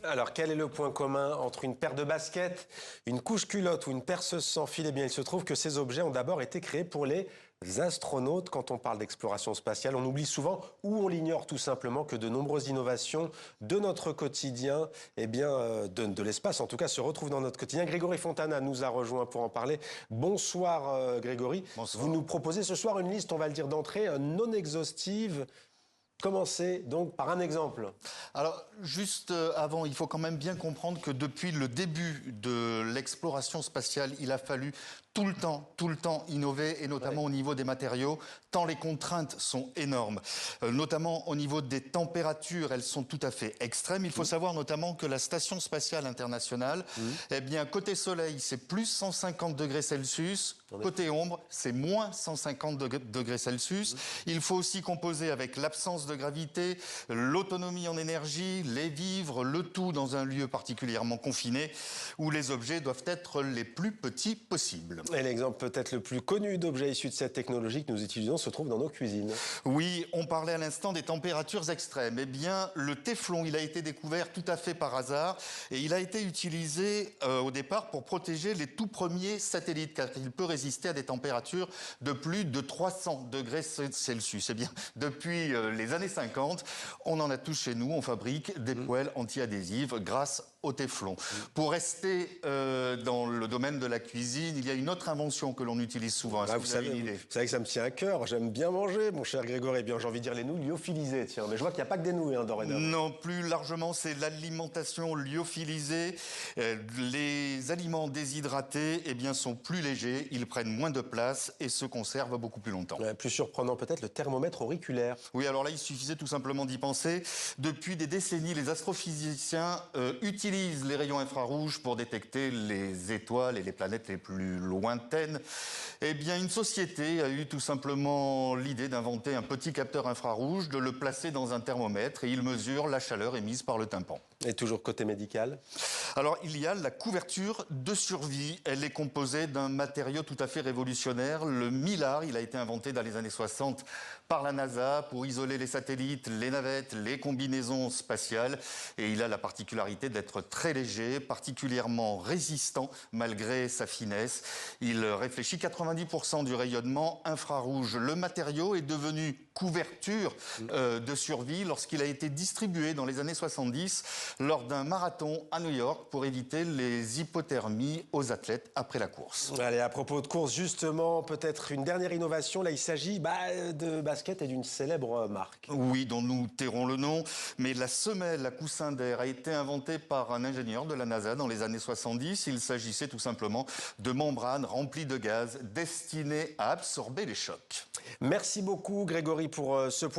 Alors, quel est le point commun entre une paire de baskets, une couche culotte ou une perceuse sans fil? Eh bien, il se trouve que ces objets ont d'abord été créés pour les astronautes. Quand on parle d'exploration spatiale, on oublie souvent ou on l'ignore tout simplement que de nombreuses innovations de notre quotidien, de l'espace en tout cas, se retrouvent dans notre quotidien. Grégory Fontana nous a rejoint pour en parler. Bonsoir Grégory. Bonsoir. Vous nous proposez ce soir une liste, on va le dire d'entrée, non exhaustive. Commencez donc par un exemple. Alors, juste avant, il faut quand même bien comprendre que depuis le début de l'exploration spatiale, il a fallu tout le temps innover, et notamment au niveau des matériaux, tant les contraintes sont énormes. Notamment au niveau des températures, elles sont tout à fait extrêmes. Il faut savoir notamment que la Station spatiale internationale, eh bien, côté soleil, c'est plus 150 degrés Celsius. Côté ombre, c'est moins 150 degrés Celsius. Il faut aussi composer avec l'absence de gravité, l'autonomie en énergie, les vivres, le tout dans un lieu particulièrement confiné où les objets doivent être les plus petits possibles. Et l'exemple peut-être le plus connu d'objets issus de cette technologie que nous utilisons se trouve dans nos cuisines. Oui, on parlait à l'instant des températures extrêmes. Eh bien, le téflon, il a été découvert tout à fait par hasard et il a été utilisé au départ pour protéger les tout premiers satellites, car il peut résister à des températures de plus de 300 degrés Celsius. Eh bien, depuis les années 50, on en a tous chez nous, on fabrique des poêles anti-adhésives grâce au téflon. Pour rester dans le domaine de la cuisine, il y a une autre invention que l'on utilise souvent. Vous savez que ça me tient à cœur. J'aime bien manger, mon cher Grégory. Eh bien, j'ai envie de dire les nouilles lyophilisées, tiens. Mais je vois qu'il n'y a pas que des nouilles, dorénavant. Non, plus largement, c'est l'alimentation lyophilisée. Les aliments déshydratés, eh bien, sont plus légers, ils prennent moins de place et se conservent beaucoup plus longtemps. Plus surprenant peut-être, le thermomètre auriculaire. Oui, alors là, il suffisait tout simplement d'y penser. Depuis des décennies, les astrophysiciens utilisent les rayons infrarouges pour détecter les étoiles et les planètes les plus lointaines. Eh bien, une société a eu tout simplement l'idée d'inventer un petit capteur infrarouge, de le placer dans un thermomètre et il mesure la chaleur émise par le tympan. Et toujours côté médical? Alors, il y a la couverture de survie. Elle est composée d'un matériau tout à fait révolutionnaire, le Mylar. Il a été inventé dans les années 60 par la NASA pour isoler les satellites, les navettes, les combinaisons spatiales. Et il a la particularité d'être très léger, particulièrement résistant malgré sa finesse. Il réfléchit 90% du rayonnement infrarouge. Le matériau est devenu couverture de survie lorsqu'il a été distribué dans les années 70 lors d'un marathon à New York pour éviter les hypothermies aux athlètes après la course. Allez, à propos de course, justement, peut-être une dernière innovation. Là, il s'agit de basket et d'une célèbre marque. Oui, dont nous tairons le nom, mais la semelle à coussin d'air a été inventée par un ingénieur de la NASA dans les années 70. Il s'agissait tout simplement de membranes remplies de gaz destinées à absorber les chocs. Merci beaucoup, Grégory, pour ce point.